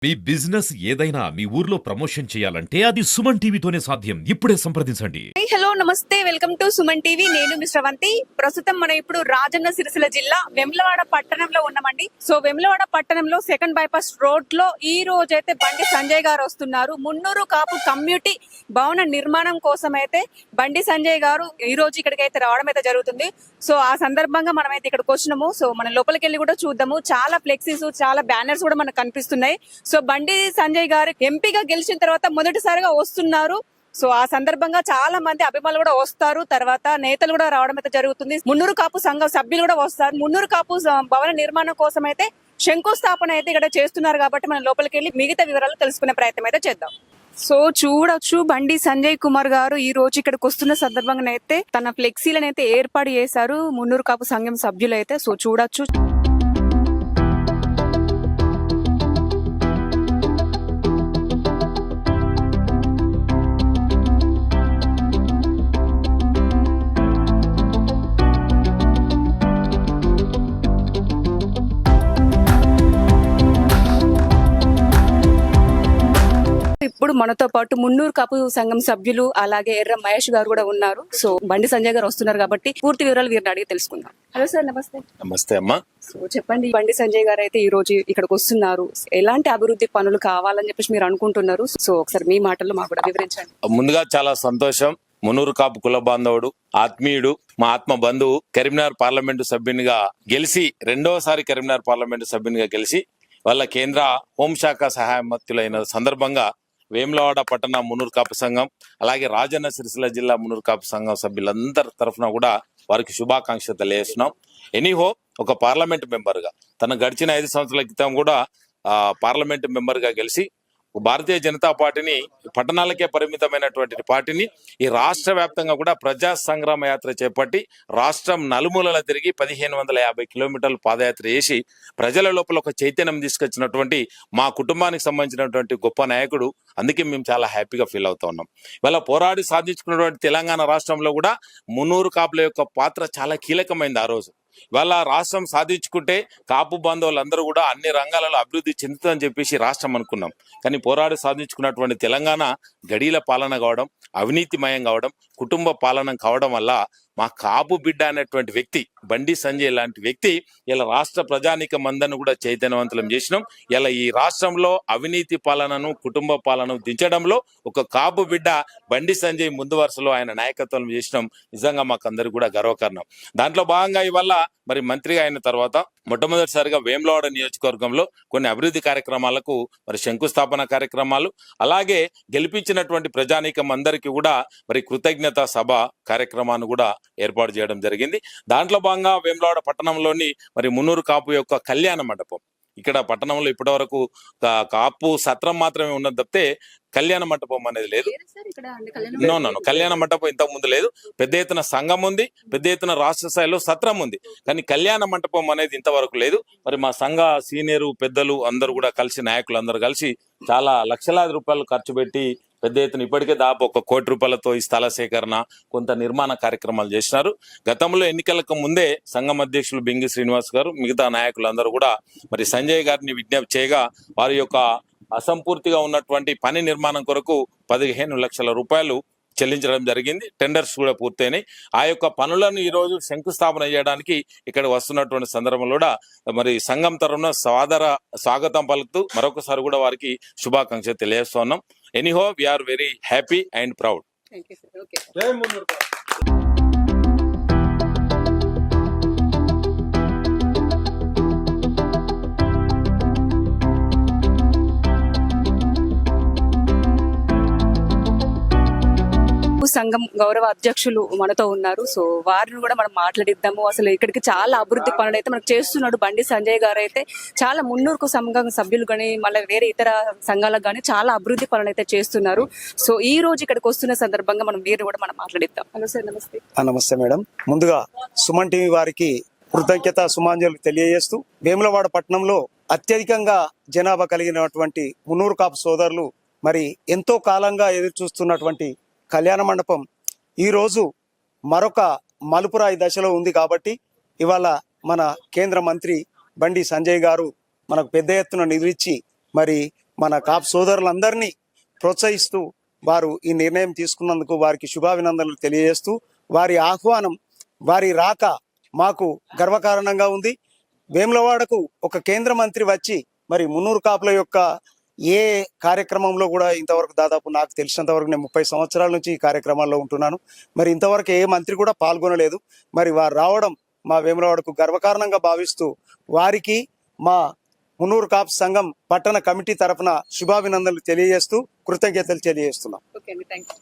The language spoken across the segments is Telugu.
మీ బిజినెస్ ఏదైనా మీ ఊర్లో ప్రమోషన్ చేయాలంటే అది సుమన్ టీవీతోనే సాధ్యం. ఇప్పుడే సంప్రదించండి. హలో నమస్తే, వెల్కమ్ టు సుమన్ టీవీ. నేను మీ శ్రవంతి. ప్రస్తుతం మనం ఇప్పుడు రాజన్న సిరిసిల్ల జిల్లా వేములవాడ పట్టణంలో ఉన్నామండి. సో వేములవాడ పట్టణంలో సెకండ్ బైపాస్ రోడ్ లో ఈ రోజు అయితే బండి సంజయ్ గారు వస్తున్నారు. మున్నూరు కాపు కమ్యూనిటీ భవన నిర్మాణం కోసం అయితే బండి సంజయ్ గారు ఈ రోజు ఇక్కడికి అయితే రావడం అయితే జరుగుతుంది. సో ఆ సందర్భంగా మనం అయితే ఇక్కడికి వచ్చినాము. సో మన లోపలికి వెళ్ళి కూడా చూద్దాము. చాలా ఫ్లెక్సీస్, చాలా బ్యానర్స్ కూడా మనకు కనిపిస్తున్నాయి. సో బండి సంజయ్ గారు ఎంపీగా గెలిచిన తర్వాత మొదటిసారిగా వస్తున్నారు. సో ఆ సందర్భంగా చాలా మంది అభిమానులు కూడా వస్తారు. తర్వాత నేతలు కూడా రావడం అయితే జరుగుతుంది. మున్నూరు కాపు సంఘం సభ్యులు కూడా వస్తారు. మున్నూరు కాపు భవన నిర్మాణం కోసం అయితే శంకుస్థాపన అయితే ఇక్కడ చేస్తున్నారు. కాబట్టి మనం లోపలికి వెళ్ళి మిగతా వివరాలు తెలుసుకునే ప్రయత్నం అయితే చేద్దాం. సో చూడొచ్చు, బండి సంజయ్ కుమార్ గారు ఈ రోజు ఇక్కడికి వస్తున్న సందర్భంగా అయితే తన ఫ్లెక్సీలను అయితే ఏర్పాటు చేశారు మున్నూరు కాపు సంఘం సభ్యులు అయితే. సో చూడొచ్చు. ఇప్పుడు మనతో పాటు మున్నూరు కాపు సంఘం సభ్యులు అలాగే ఎర్ర మహేష్ గారు కూడా ఉన్నారు. సో బండి సంజయ్ గారు వస్తున్నారు కాబట్టి పూర్తి వివరాలు వీరిని అడిగి తెలుసుకుందాం. హలో సార్, నమస్తే. నమస్తే అమ్మా. సో చెప్పండి, బండి సంజయ్ గారు అయితే ఈ రోజు ఇక్కడికి వస్తున్నారు. ఎలాంటి అభివృద్ధి పనులు కావాలని చెప్పేసి మీరు అనుకుంటున్నారు? సో ఒకసారి మీ మాటల్లో మాకు కూడా వివరించండి. ముందుగా చాలా సంతోషం. మున్నూరు కాపు కుల బాంధవుడు, ఆత్మీయుడు, మా ఆత్మ బంధువు, కరీంనగర్ పార్లమెంటు సభ్యునిగా గెలిచి రెండవసారి కరీంనగర్ పార్లమెంటు సభ్యునిగా గెలిచి వాళ్ళ కేంద్ర హోంశాఖ సహాయ మంత్రులైన సందర్భంగా వేములవాడ పట్టణ మున్నూరు కాపు సంఘం అలాగే రాజన్న సిరిసిల్ల జిల్లా మున్నూరు కాపు సంఘం సభ్యులందరి తరఫున కూడా వారికి శుభాకాంక్షలు తెలియజేస్తున్నాం. ఎనీహో ఒక పార్లమెంట్ మెంబర్ గా తన గడిచిన 5 సంవత్సరాల క్రితం కూడా పార్లమెంట్ మెంబర్ గా గెలిచి భారతీయ జనతా పార్టీని పట్టణాలకే పరిమితమైనటువంటి పార్టీని ఈ రాష్ట్ర వ్యాప్తంగా కూడా ప్రజా సంగ్రామ యాత్ర చేపట్టి రాష్ట్రం నలుమూలల తిరిగి 1550 కిలోమీటర్లు పాదయాత్ర చేసి ప్రజల లోపల ఒక చైతన్యం తీసుకొచ్చినటువంటి మా కుటుంబానికి సంబంధించినటువంటి గొప్ప నాయకుడు. అందుకే మేము చాలా హ్యాపీగా ఫీల్ అవుతా ఉన్నాం. ఇవాళ పోరాడి సాధించుకున్నటువంటి తెలంగాణ రాష్ట్రంలో కూడా మున్నూరు కాపుల యొక్క పాత్ర చాలా కీలకమైంది. ఆ రోజు ఇవాళ రాష్ట్రం సాధించుకుంటే కాపు బంధువులందరూ కూడా అన్ని రంగాలలో అభివృద్ధి చెందుతుందని చెప్పేసి రాష్ట్రం అనుకున్నాం. కానీ పోరాడి సాధించుకున్నటువంటి తెలంగాణ గడీల పాలన కావడం, అవినీతిమయం కావడం, కుటుంబ పాలన కావడం వల్ల మా కాపు బిడ్డ అనేటువంటి వ్యక్తి బండి సంజయ్ లాంటి వ్యక్తి ఇలా రాష్ట్ర ప్రజానీకం అందరిని కూడా చైతన్యవంతులం చేసినాం. ఇలా ఈ రాష్ట్రంలో అవినీతి పాలనను, కుటుంబ పాలనను దించడంలో ఒక కాపు బిడ్డ బండి సంజయ్ ముందు వరుసలో ఆయన నాయకత్వం చేసినాం. నిజంగా మాకు అందరికి కూడా గర్వకారణం. దాంట్లో భాగంగా ఇవాళ మరి మంత్రిగా అయిన తర్వాత మొట్టమొదటిసారిగా వేములవాడ నియోజకవర్గంలో కొన్ని అభివృద్ధి కార్యక్రమాలకు మరి శంకుస్థాపన కార్యక్రమాలు, అలాగే గెలిపించినటువంటి ప్రజానీకం అందరికీ కూడా మరి కృతజ్ఞత సభ కార్యక్రమాన్ని కూడా ఏర్పాటు చేయడం జరిగింది. దాంట్లో భాగంగా వేములవాడ పట్టణంలోని మరి మున్నూరు కాపు యొక్క కళ్యాణ మండపం, ఇక్కడ పట్టణంలో ఇప్పటి వరకు కాపు సత్రం మాత్రమే ఉన్నది తప్పితే కళ్యాణ మండపం అనేది లేదు. కళ్యాణ మండపం ఇంతకు ముందు లేదు. పెద్ద ఎత్తున సంఘం ఉంది, పెద్ద ఎత్తున రాష్ట్ర స్థాయిలో సత్రం ఉంది, కానీ కళ్యాణ మండపం అనేది ఇంతవరకు లేదు. మరి మా సంఘ సీనియర్ పెద్దలు అందరూ కూడా కలిసి, నాయకులు అందరూ కలిసి చాలా లక్షలాది రూపాయలు ఖర్చు పెట్టి పెద్ద ఎత్తున ఇప్పటికే దాదాపు 1 కోటి రూపాయలతో ఈ స్థల సేకరణ, కొంత నిర్మాణ కార్యక్రమాలు చేసినారు. గతంలో ఎన్నికలకు ముందే సంఘం అధ్యక్షులు బింగి శ్రీనివాస్ గారు, మిగతా నాయకులందరూ కూడా మరి సంజయ్ గారిని విజ్ఞప్తి చేయగా వారి యొక్క అసంపూర్తిగా ఉన్నటువంటి పని నిర్మాణం కొరకు 15 లక్షల రూపాయలు చెల్లించడం జరిగింది. టెండర్స్ కూడా పూర్తయినాయి. ఆ యొక్క పనులను ఈ రోజు శంకుస్థాపన చేయడానికి ఇక్కడ వస్తున్నటువంటి సందర్భంలో కూడా మరి సంఘం తరఫున స్వాగతం పలుకుతూ మరొకసారి కూడా వారికి శుభాకాంక్షలు తెలియజేస్తున్నాం. Anyhow we are very happy and proud. సంఘం గౌరవ అధ్యక్షులు మనతో ఉన్నారు. సో వారిని కూడా మనం మాట్లాడిద్దాము. అసలు ఇక్కడికి చాలా అభివృద్ధి పనులు అయితే మనకు చేస్తున్నాడు బండి సంజయ్ గారు. అయితే చాలా మున్నూరుకు సంఘం సభ్యులు కానీ మళ్ళీ వేరే ఇతర సంఘాలకు కానీ చాలా అభివృద్ధి పనులు అయితే చేస్తున్నారు. సో ఈ రోజు ఇక్కడికి వస్తున్న సందర్భంగా మనం వీరిని కూడా మనం మాట్లాడిద్దాం. హలో సార్, నమస్తే. నమస్తే మేడం. ముందుగా సుమన్ టీవీ వారికి కృతజ్ఞత సుమాంజలు తెలియజేస్తూ, వేములవాడ పట్టణంలో అత్యధికంగా జనాభా కలిగినటువంటి మున్నూరు కాపు సోదరులు మరి ఎంతో కాలంగా ఎదురు చూస్తున్నటువంటి కళ్యాణ మండపం ఈరోజు మరొక మలుపురాయి దశలో ఉంది. కాబట్టి ఇవాళ మన కేంద్ర మంత్రి బండి సంజయ్ గారు మనకు పెద్ద ఎత్తున నిధులిచ్చి మరి మన కాపు సోదరులందరినీ ప్రోత్సహిస్తూ వారు ఈ నిర్ణయం తీసుకున్నందుకు వారికి శుభాభినందనలు తెలియజేస్తూ వారి ఆహ్వానం, వారి రాక మాకు గర్వకారణంగా ఉంది. వేములవాడకు ఒక కేంద్ర మంత్రి వచ్చి మరి మున్నూరు కాపుల యొక్క ఏ కార్యక్రమంలో కూడా ఇంతవరకు, దాదాపు నాకు తెలిసినంత వరకు, నేను 30 సంవత్సరాల నుంచి ఈ కార్యక్రమాల్లో ఉంటున్నాను, మరి ఇంతవరకు ఏ మంత్రి కూడా పాల్గొనలేదు. మరి వారు రావడం మా వేములవాడకు గర్వకారణంగా భావిస్తూ వారికి మా మున్నూరు కాపు సంఘం పట్టణ కమిటీ తరఫున శుభాభినందనలు తెలియజేస్తూ కృతజ్ఞతలు తెలియజేస్తున్నాం. ఓకే అండి, థ్యాంక్ యూ.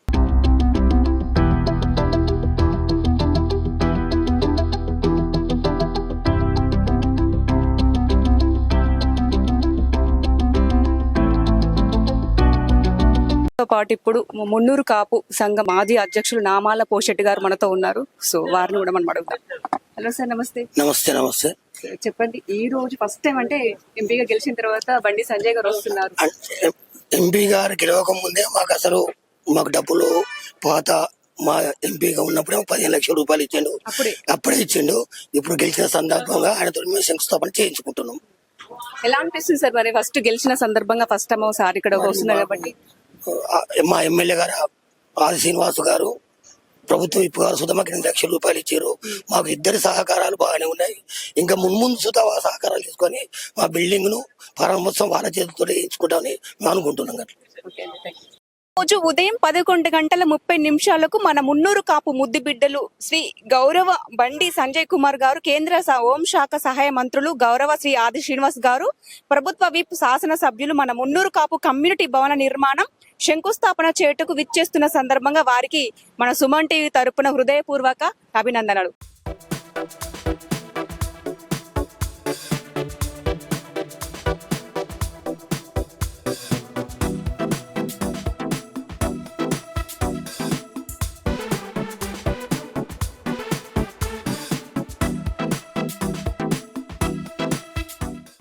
తో పాటు ఇప్పుడు మున్నూరు కాపు సంఘం మాజీ అధ్యక్షులు నామాల పోషెట్టి గారు మనతో ఉన్నారు. సో వారిని కూడా మనం అడుగుతాం. హలో సార్, నమస్తే. నమస్తే. నమస్తే. చెప్పండి, ఈ రోజు ఫస్ట్ టైం అంటే ఎంపీగా గెలిచిన తర్వాత బండి సంజయ్ గారు వస్తున్నారు. ఎంపీ గారు గెలవక ముందే మాకు డబ్బులు పాత మా ఎంపీగా ఉన్నప్పుడే 15 లక్షల రూపాయలు ఇచ్చిండు. అప్పుడే ఇచ్చిండు. ఇప్పుడు గెలిచిన సందర్భంగా ఆయనతో మేము శంకుస్థాపన చేయించుకుంటున్నాం. ఎలా అనిపిస్తుంది సార్ మరి ఫస్ట్ గెలిచిన సందర్భంగా ఫస్ట్ టైం ఒకసారి ఇక్కడ వస్తున్నారు కాబట్టి? మా ఎమ్మెల్యే గారు ఆది శ్రీనివాస్ గారు, ప్రభుత్వం ఇప్పుడు గారు సుధా మాకు 8 లక్షల రూపాయలు ఇచ్చారు. మాకు ఇద్దరి సహకారాలు బాగానే ఉన్నాయి. ఇంకా మున్ముందు సుధా సహకారాలు తీసుకొని మా బిల్డింగ్ ను ప్రారంభోత్సవం వాళ్ళ చేతితో వేయించుకుంటామని మేము అనుకుంటున్నాం. రోజు ఉదయం 11:30 మన మున్నూరు కాపు ముద్దు బిడ్డలు శ్రీ గౌరవ బండి సంజయ్ కుమార్ గారు, కేంద్ర హోంశాఖ సహాయ మంత్రులు గౌరవ శ్రీ ఆది శ్రీనివాస్ గారు, ప్రభుత్వ విప్ శాసన సభ్యులు మన మున్నూరు కాపు కమ్యూనిటీ భవన నిర్మాణం శంకుస్థాపన చేటుకు విచ్చేస్తున్న సందర్భంగా వారికి మన సుమన్ టీవీ తరపున హృదయపూర్వక అభినందనలు.